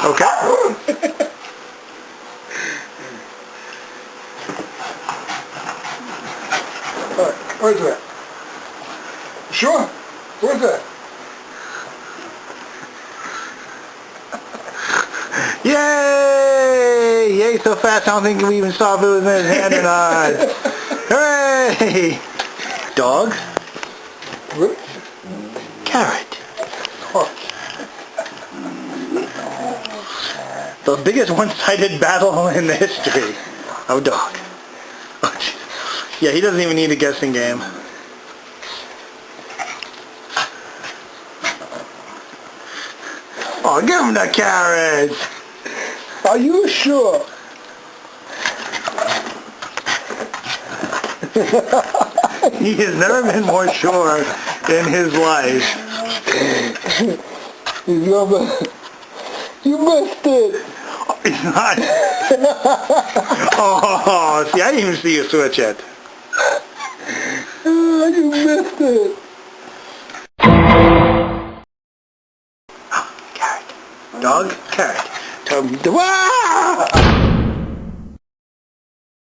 Okay. Alright, where's that? Sure? Where's that? Yay! Yay so fast I don't think we even saw if it was in his hand or not. Hooray! Dog? What? Carrot. Oh. The biggest one-sided battle in the history of dog. Oh, yeah, he doesn't even need a guessing game. Oh, give him the carrots! Are you sure? He has never been more sure in his life. He's gonna... You missed it! It's not. Oh, see, I didn't even see you switch it. You missed it! Carrot. Dog, carrot. Wow!